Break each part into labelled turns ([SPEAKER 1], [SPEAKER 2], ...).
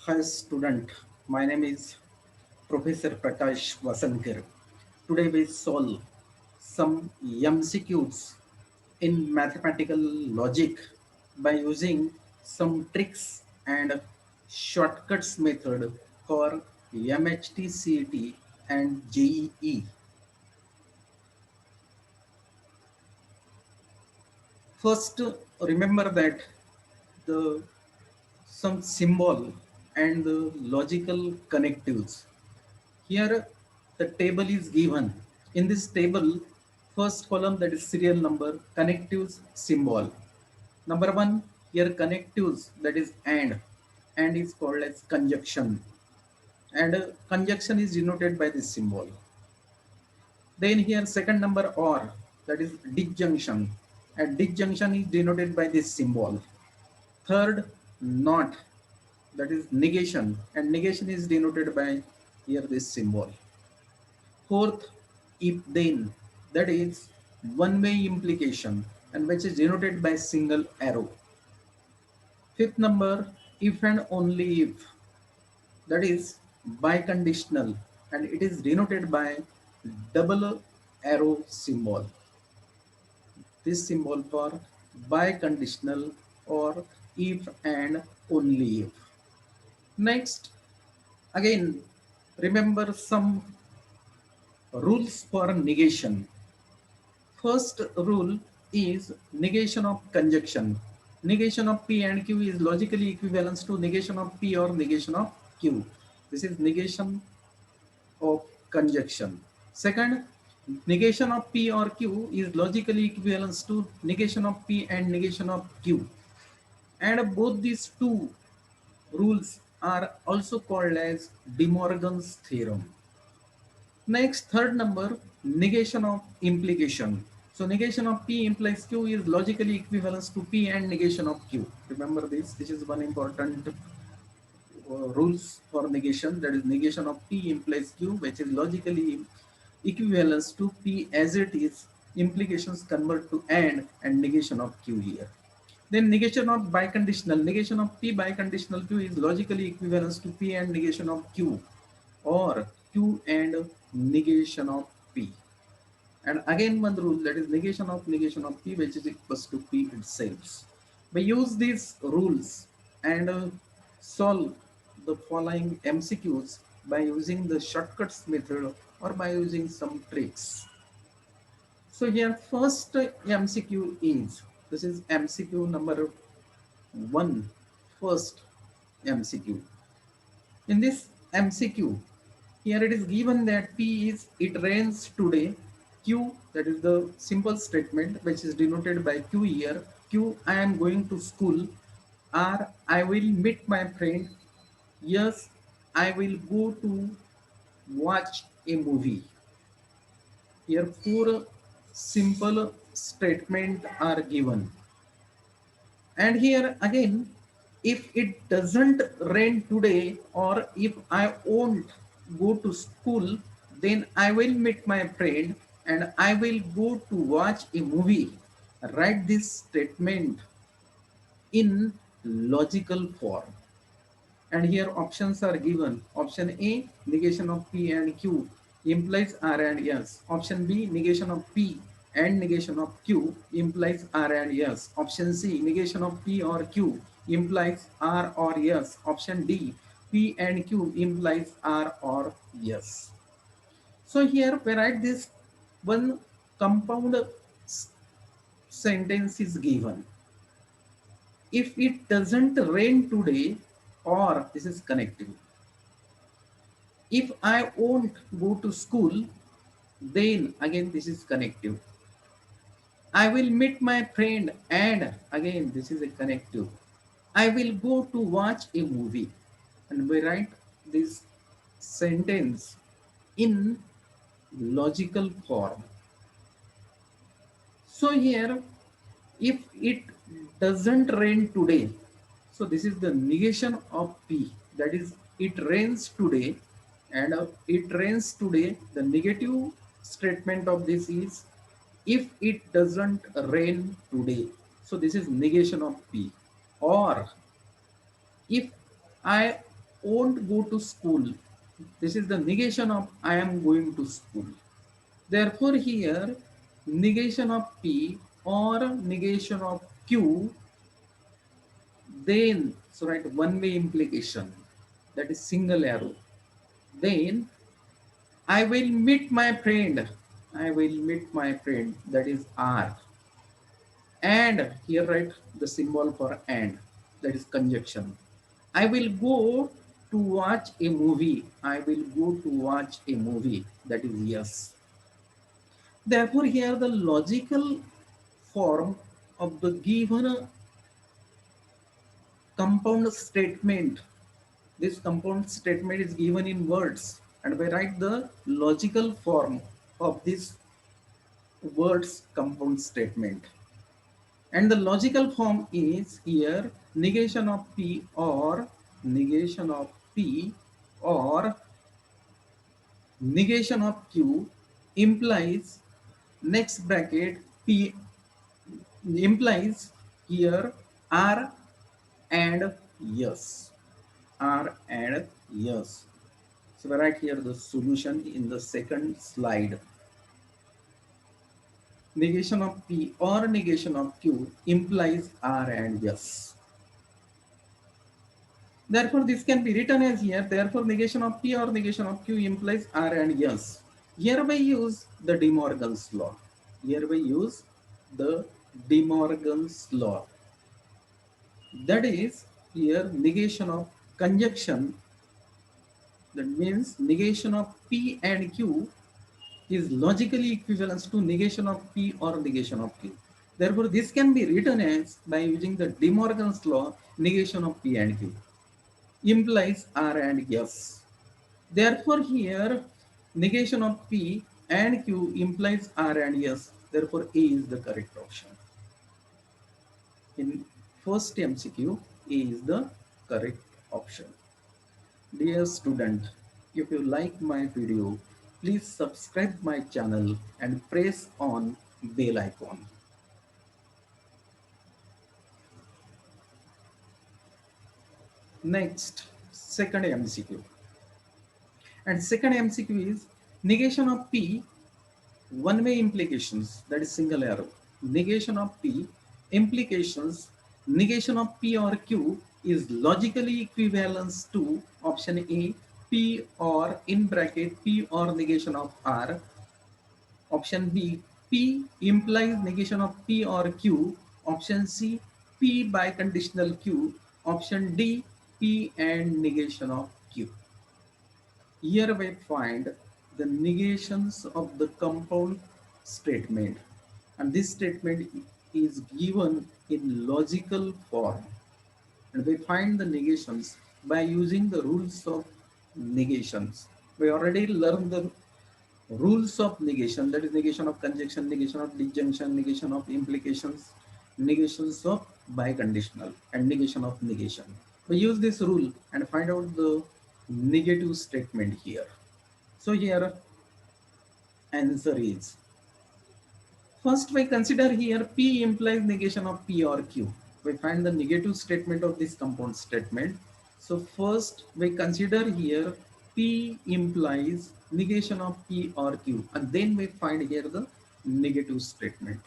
[SPEAKER 1] Hi student, my name is Professor Prakash Vasankar. Today we solve some MCQs in mathematical logic by using some tricks and shortcuts method for MHT, CET and JEE. First, remember that the some symbol and the logical connectives. Here the table is given. In this table, first column that is serial number, connectives symbol. Number one, here connectives that is and is called as conjunction. And conjunction is denoted by this symbol. Then here second number or that is disjunction and disjunction is denoted by this symbol. Third, not that is negation and negation is denoted by here this symbol. Fourth, if then that is one way implication and which is denoted by single arrow. Fifth number, if and only if that is biconditional and it is denoted by double arrow symbol. This symbol for biconditional or if and only if. Next, again, remember some rules for negation. First rule is negation of conjunction. Negation of P and Q is logically equivalent to negation of P or negation of Q. This is negation of conjunction. Second, negation of P or Q is logically equivalent to negation of P and negation of Q. And both these two rules are also called as De Morgan's theorem. Next, third number, negation of implication. So negation of P implies Q is logically equivalent to P and negation of Q. Remember this. This is one important rules for negation. That is negation of P implies Q, which is logically equivalent to P as it is. Implications convert to and negation of Q here. Then negation of biconditional. Negation of P biconditional Q is logically equivalent to P and negation of Q or Q and negation of P. And again one rule that is negation of P which is equals to P itself. We use these rules and solve the following MCQs by using the shortcuts method or by using some tricks. So here first MCQ is, this is MCQ number 1, first MCQ. In this MCQ, here it is given that P is it rains today. Q, that is the simple statement which is denoted by Q here. Q, I am going to school. R, I will meet my friend. Yes, I will go to watch a movie. Here four simple statement are given. And here again, if it doesn't rain today or if I won't go to school, then I will meet my friend and I will go to watch a movie. Write this statement in logical form. And here options are given. Option A, negation of P and Q implies R and S. Option B, negation of P and negation of Q implies R and S. Option C, negation of P or Q implies R or S. Option D, P and Q implies R or S. So here we write this one compound sentence is given. If it doesn't rain today, or this is connective. If I won't go to school, then again this is connective. I will meet my friend and again this is a connective. I will go to watch a movie and we write this sentence in logical form. So here if it doesn't rain today, so this is the negation of P, that is it rains today and it rains today, the negative statement of this is if it doesn't rain today, so this is negation of P. Or if I won't go to school. This is the negation of I am going to school. Therefore, here negation of P or negation of Q, then, so right, one way implication, that is single arrow. Then I will meet my friend. I will meet my friend, that is R. And here write the symbol for and, that is conjunction. I will go to watch a movie. I will go to watch a movie, that is yes. Therefore, here the logical form of the given compound statement, this compound statement is given in words, and we write the logical form of this words compound statement. And the logical form is here negation of P or negation of P or negation of Q implies next bracket P implies here R and yes. R and yes. So we write here the solution in the second slide. Negation of P or negation of Q implies R and yes. Therefore, this can be written as here. Therefore, negation of P or negation of Q implies R and yes. Here we use the De Morgan's law. Here we use the De Morgan's law. That is here negation of conjunction. That means negation of P and Q is logically equivalent to negation of P or negation of Q. Therefore, this can be written as by using the De Morgan's law, negation of P and Q implies R and yes. Therefore, here negation of P and Q implies R and yes. Therefore, A is the correct option. In first MCQ, A is the correct option. Dear student, if you like my video, please subscribe my channel and press on bell icon. Next, second MCQ. And second MCQ is negation of P, one way implications, that is single arrow. Negation of P, implications, negation of P or Q is logically equivalent to option A, P or in bracket P or negation of R. Option B, P implies negation of P or Q. Option C, P by conditional Q. Option D, P and negation of Q. Here we find the negations of the compound statement, and this statement is given in logical form, and we find the negations by using the rules of negations. We already learned the rules of negation, that is negation of conjunction, negation of disjunction, negation of implications, negations of biconditional, and negation of negation. We use this rule and find out the negative statement here. So here answer is, first we consider here P implies negation of P or Q. We find the negative statement of this compound statement. So first we consider here P implies negation of P or Q, and then we find here the negative statement.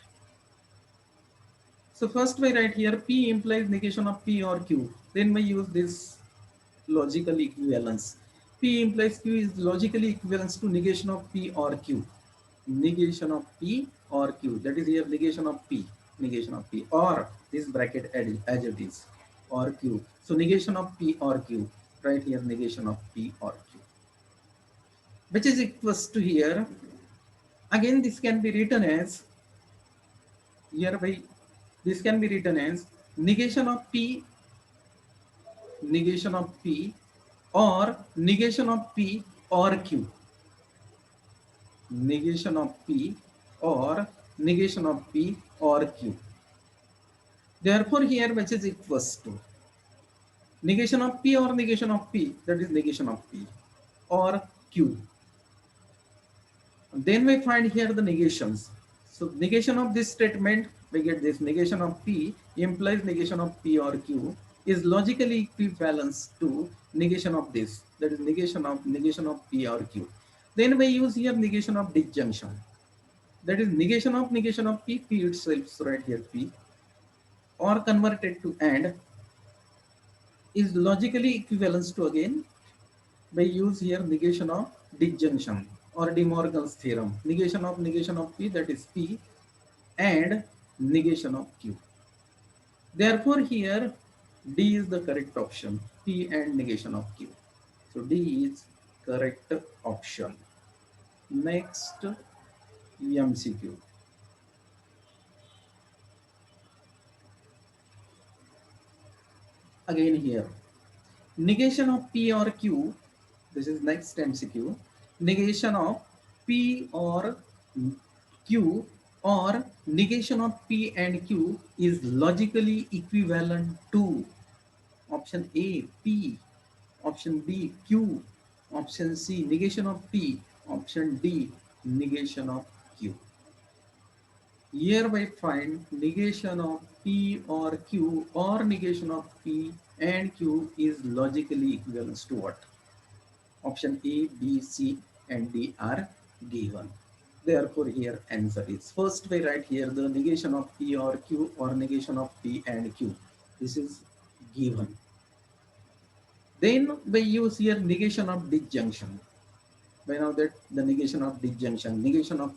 [SPEAKER 1] So first we write here P implies negation of P or Q. Then we use this logical equivalence. P implies Q is logically equivalent to negation of P or Q. Negation of P or Q. That is here negation of P. Negation of P or this bracket as it is or Q. So negation of P or Q. Right here negation of P or Q. Which is equals to here. Again this can be written as hereby this can be written as negation of P, negation of P or negation of P or Q. Negation of P or negation of P or Q. Therefore, here which is equals to negation of P or negation of P, that is negation of P or Q. Then we find here the negations. So negation of this statement, we get this negation of P implies negation of P or Q is logically equivalent to negation of this, that is negation of P or Q. Then we use here negation of disjunction, that is negation of P, P itself right here P, or converted to and is logically equivalent to again by use here negation of disjunction or De Morgan's theorem, negation of P, that is P, and negation of Q. Therefore here D is the correct option, P and negation of Q. So D is correct option. Next MCQ. Again here, negation of P or Q, this is next MCQ. Negation of P or Q or negation of P and Q is logically equivalent to option A P, option B Q, option C negation of P, option D negation of Q. Here we find negation of P or Q or negation of P and Q is logically equivalent to what? Option A, B, C and D are given. Therefore here answer is, first we write here the negation of P or Q or negation of P and Q. This is given. Then we use here negation of disjunction. We know that the negation of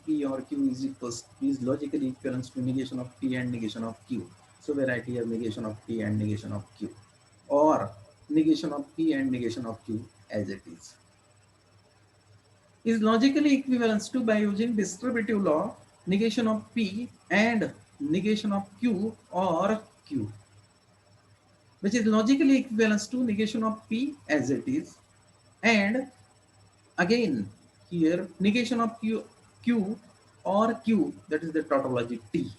[SPEAKER 1] P or Q is logically equivalent to negation of P and negation of Q. So we write here negation of P and negation of Q, or negation of P and negation of Q as it is logically equivalent to by using distributive law, negation of P and negation of Q or Q, which is logically equivalent to negation of P as it is, and again here negation of Q or Q, that is the tautology T.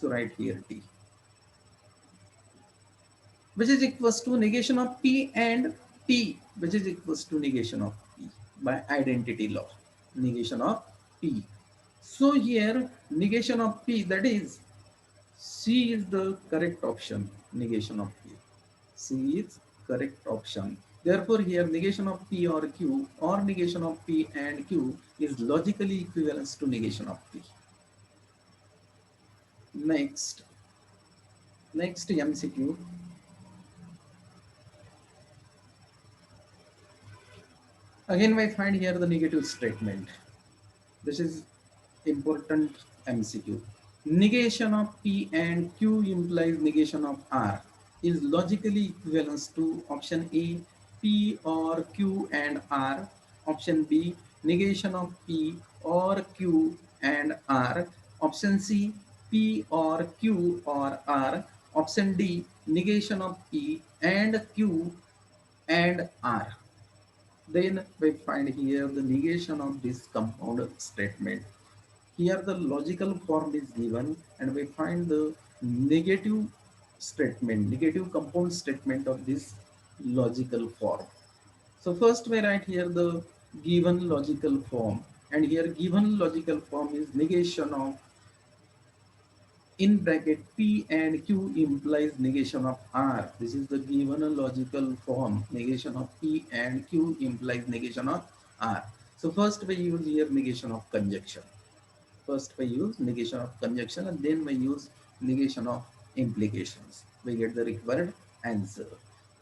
[SPEAKER 1] So right here T, which is equals to negation of P and P, which is equals to negation of P by identity law, negation of P. So here negation of P, that is C is the correct option, negation of P. C is correct option. Therefore here negation of P or Q or negation of P and Q is logically equivalent to negation of P. Next MCQ. Again we find here the negative statement. This is important MCQ. Negation of P and Q implies negation of R is logically equivalent to option A P or Q and R, option B negation of P or Q and R, option C P or Q or R, option D negation of P and Q and R. Then we find here the negation of this compound statement. Here the logical form is given and we find the negative statement, negative compound statement of this logical form. So first we write here the given logical form, and here given logical form is negation of, in bracket P and Q implies negation of R. This is the given logical form. Negation of P and Q implies negation of R. So first we use here negation of conjunction. First we use negation of conjunction and then we use negation of implications. We get the required answer.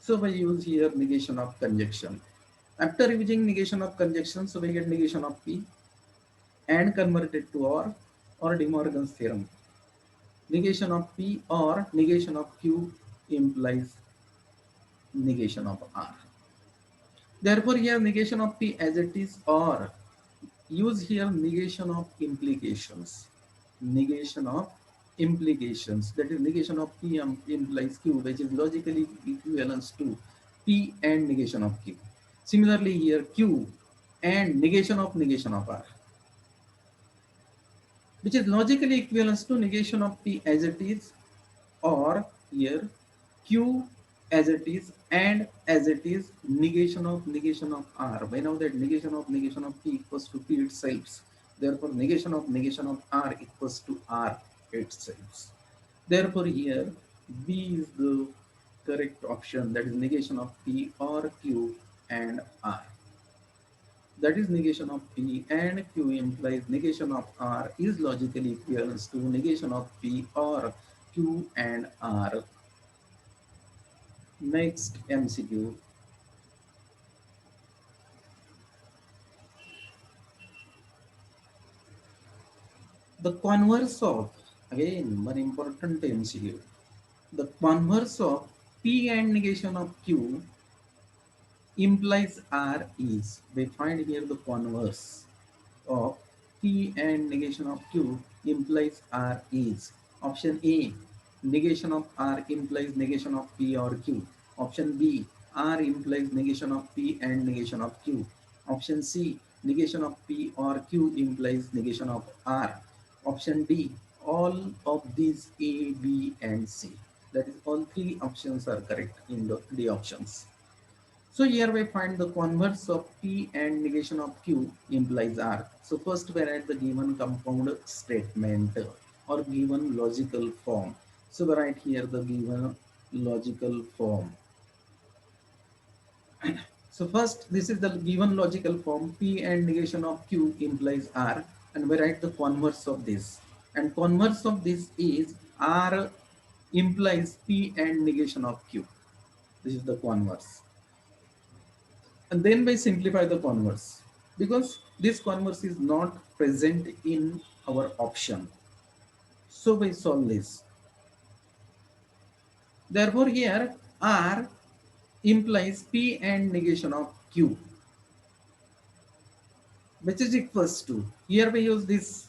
[SPEAKER 1] So we use here negation of conjunction. After using negation of conjunction, so we get negation of P and convert it to R or De Morgan's theorem. Negation of P or negation of Q implies negation of R. Therefore here negation of P as it is, or use here negation of implications. Negation of implications, that is negation of P implies Q, which is logically equivalent to P and negation of Q. Similarly here Q and negation of R, which is logically equivalent to negation of P as it is, or here Q as it is and as it is negation of R. We know that negation of P equals to P itself. Therefore negation of R equals to R itself. Therefore here B is the correct option, that is negation of P or Q and R. That is negation of P and Q implies negation of R is logically equivalent to negation of P or Q and R. Next MCQ. The converse of, again, one important MCQ. The converse of P and negation of Q implies R is, we find here the converse of P and negation of Q implies R is. Option A, negation of R implies negation of P or Q. Option B, R implies negation of P and negation of Q. Option C, negation of P or Q implies negation of R. Option D, all of these A, B and C. That is, all three options are correct in the D options. So here we find the converse of P and negation of Q implies R. So first we write the given compound statement or given logical form. So we write here the given logical form. So first, this is the given logical form. P and negation of Q implies R, and we write the converse of this. And converse of this is R implies P and negation of Q. This is the converse. And then we simplify the converse because this converse is not present in our option. So we solve this. Therefore here R implies P and negation of Q, which is equals to, here we use this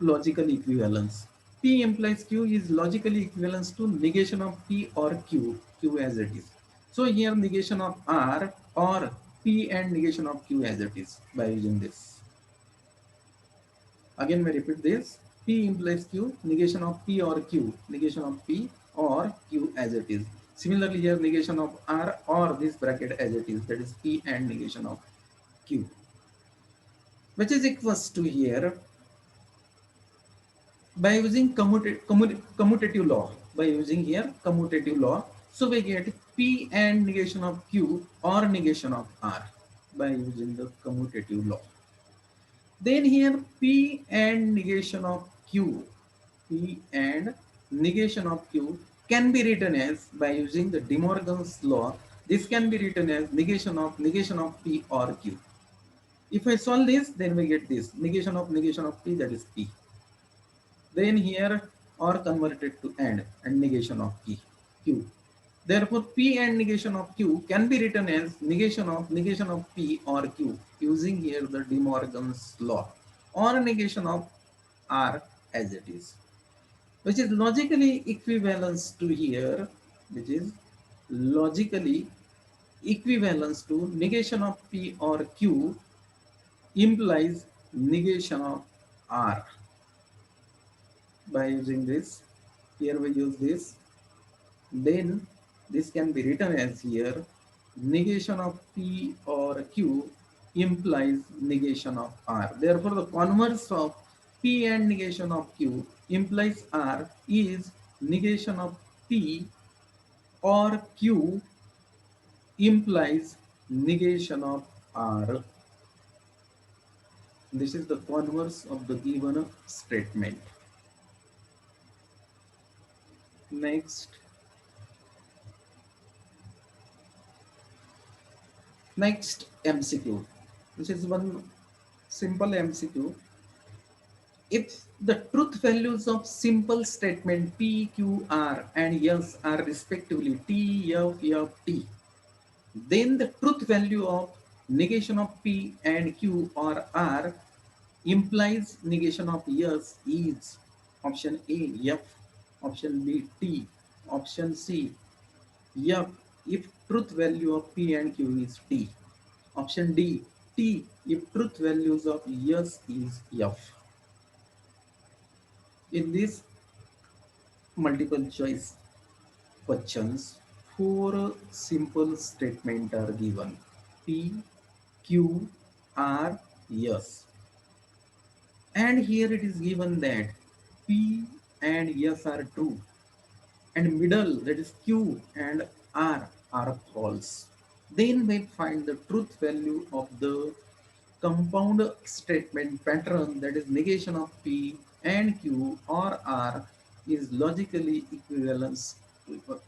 [SPEAKER 1] logical equivalence. P implies Q is logically equivalent to negation of P or Q, Q as it is. So here negation of R or P and negation of Q as it is by using this. Again we repeat this. P implies Q, negation of P or Q, negation of P or Q as it is. Similarly here negation of R or this bracket as it is, that is P and negation of Q, which is equals to here by using commutative law. By using here commutative law, so we get P and negation of Q or negation of R by using the commutative law. Then here P and negation of Q, P and negation of Q can be written as, by using the De Morgan's law, this can be written as negation of P or Q. If I solve this, then we get this negation of P, that is P. Then here or converted to and negation of Q. Therefore, P and negation of Q can be written as negation of P or Q using here the De Morgan's law, or negation of R as it is, which is logically equivalence to here, which is logically equivalence to negation of P or Q implies negation of R. By using this, here we use this, then this can be written as here negation of P or Q implies negation of R. Therefore, the converse of P and negation of Q implies R is negation of P or Q implies negation of R. This is the converse of the given statement. Next. Next MCQ, which is one simple MCQ. If the truth values of simple statement P, Q, R and S are respectively T, F, F, T, then the truth value of negation of P and Q or R implies negation of S is option A, F, option B, T, option C, F, if truth value of P and Q is T. Option D, T, if truth values of S is F. In this multiple choice questions, four simple statements are given. P, Q, R, S. And here it is given that P and S are true and middle, that is Q and R, are false. Then we find the truth value of the compound statement pattern, that is negation of P and Q or R is logically equivalence.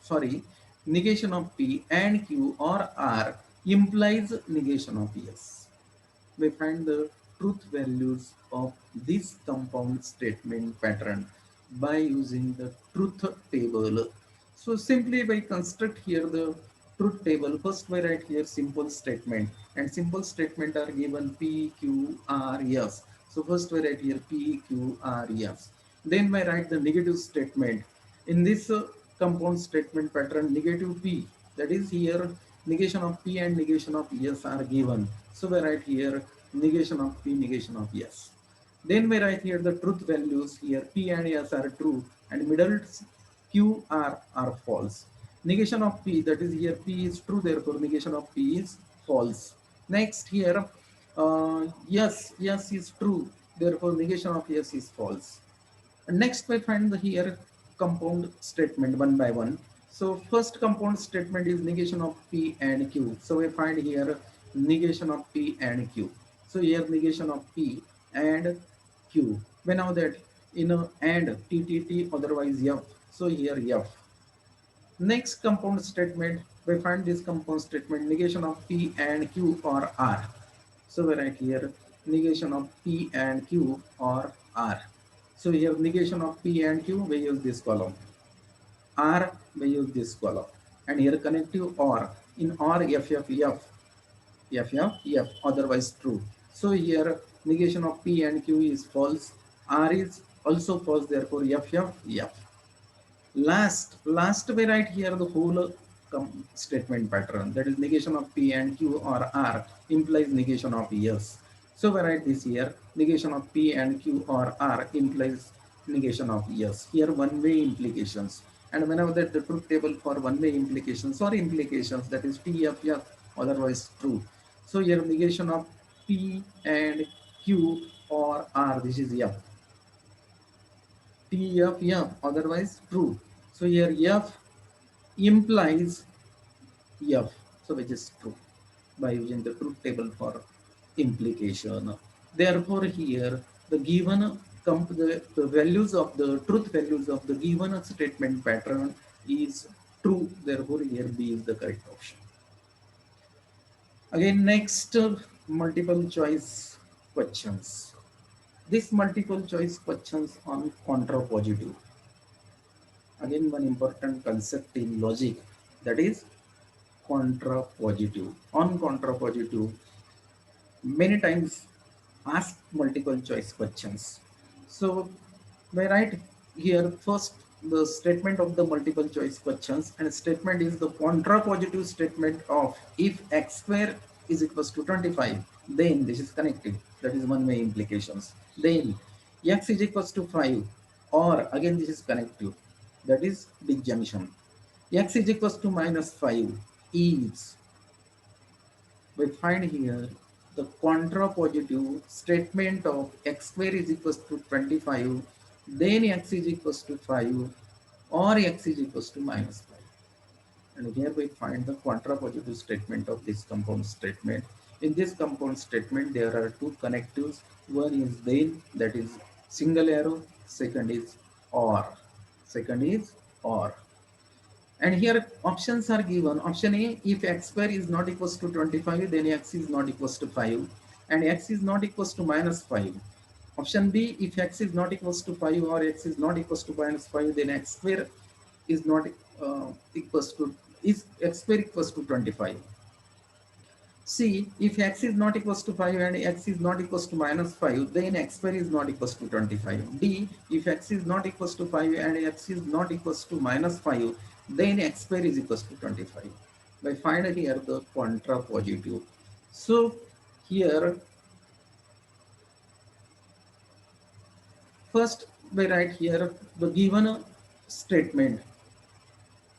[SPEAKER 1] Sorry, negation of P and Q or R implies negation of S. We find the truth values of this compound statement pattern by using the truth table. So simply by construct here the truth table, first we write here simple statement, and simple statement are given P, Q, R, S. So first we write here P, Q, R, S. Then we write the negative statement. In this compound statement pattern, negative P, that is here negation of P and negation of S are given. So we write here negation of P, negation of S. Then we write here the truth values here P and S are true and middle Q are false. Negation of P, that is here P is true, therefore negation of P is false. Next here yes is true, therefore negation of S is false. And next we find the here compound statement one by one. So first compound statement is negation of P and Q. So we find here negation of P and Q. So here negation of P and Q. We know that in a and TTT otherwise F. So here F. Next compound statement, we find this compound statement negation of P and Q or R. So we write here negation of P and Q or R. So here negation of P and Q, we use this column. R, we use this column. And here connective OR. In OR, F, otherwise true. So here negation of P and Q is false. R is also false, therefore F. Last we write here the whole statement pattern, that is negation of P and Q or R implies negation of S. So we write this here, negation of P and Q or R implies negation of S. Here one way implications, and whenever that the truth table for one way implications or implications, that is TFF otherwise true. So here negation of P and Q or R, this is F. TFF otherwise true. So here F implies F, so which is true by using the truth table for implication. Therefore here the given the values of the truth values of the given statement pattern is true. Therefore here B is the correct option. Again next multiple choice questions. This multiple choice questions on contrapositive. Again one important concept in logic, that is contrapositive. On contrapositive, many times ask multiple choice questions. So we write here first the statement of the multiple choice questions, and statement is the contrapositive statement of if x square is equals to 25, then this is connected, that is one way implications. Then x is equals to 5, or again this is connective, that is disjunction. X is equals to minus 5 is, we find here the contrapositive statement of x square is equals to 25, then x is equals to 5 or x is equals to minus 5. And here we find the contrapositive statement of this compound statement. In this compound statement, there are two connectives. One is then, that is single arrow. Second is or. Second is or. And here options are given. Option A, if x square is not equals to 25, then x is not equals to 5. And x is not equals to minus 5. Option B, if x is not equals to 5 or x is not equals to minus 5, then x square is not equals to, is x square equals to 25. C, if x is not equals to 5 and x is not equals to minus 5, then x square is not equals to 25. D, if x is not equals to 5 and x is not equals to minus 5, then x square is equals to 25. By find here the contrapositive. So here, first we write here the given statement.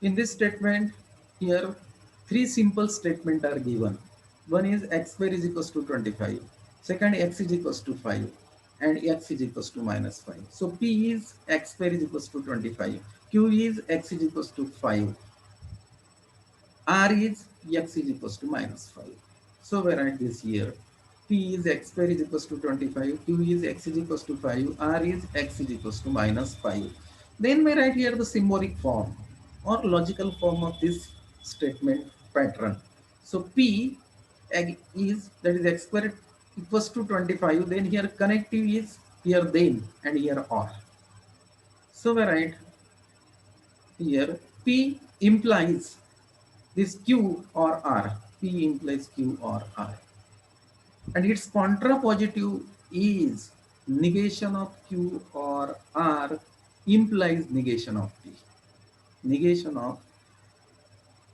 [SPEAKER 1] In this statement, here three simple statements are given. One is x square is equals to 25. Second, x is equals to 5. And x is equals to minus 5. So P is x square is equals to 25. Q is x is equals to 5. R is x is equals to minus 5. So we write this here. P is x square is equals to 25. Q is x is equals to 5. R is x is equals to minus 5. Then we write here the symbolic form or logical form of this statement pattern. So P is, that is x square equals to 25. Then here connective is here then and here or. So we write here P implies this Q or R. P implies Q or R. And its contrapositive is negation of Q or R implies negation of P. Negation of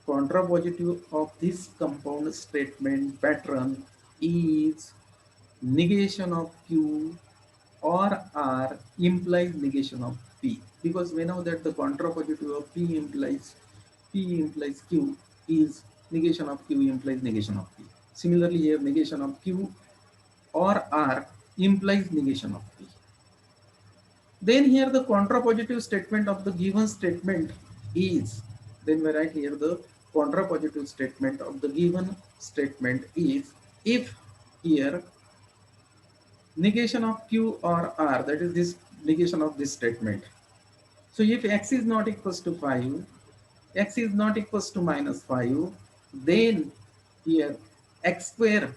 [SPEAKER 1] contrapositive of this compound statement pattern is negation of Q or R implies negation of P, because we know that the contrapositive of P implies Q is negation of Q implies negation of P. Similarly here negation of Q or R implies negation of P. Then here the contrapositive statement of the given statement is, then we write here the contrapositive statement of the given statement is if here negation of Q or R, that is this negation of this statement. So if x is not equals to 5, x is not equals to minus 5, then here x square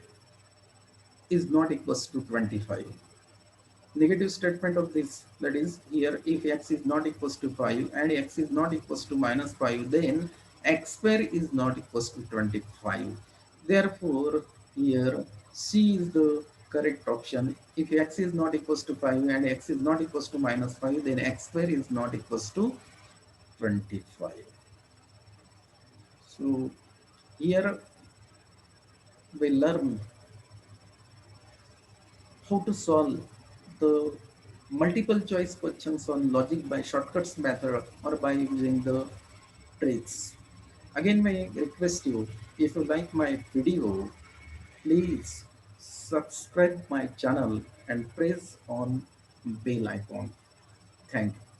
[SPEAKER 1] is not equals to 25. Negative statement of this, that is here if x is not equals to 5 and x is not equals to minus 5, then x square is not equals to 25. Therefore here C is the correct option. If x is not equals to 5 and x is not equals to minus 5, then x square is not equals to 25. So here we learn how to solve the multiple choice questions on logic by shortcuts method or by using the tricks. Again, may request you, if you like my video, please subscribe my channel and press on bell icon. Thank you.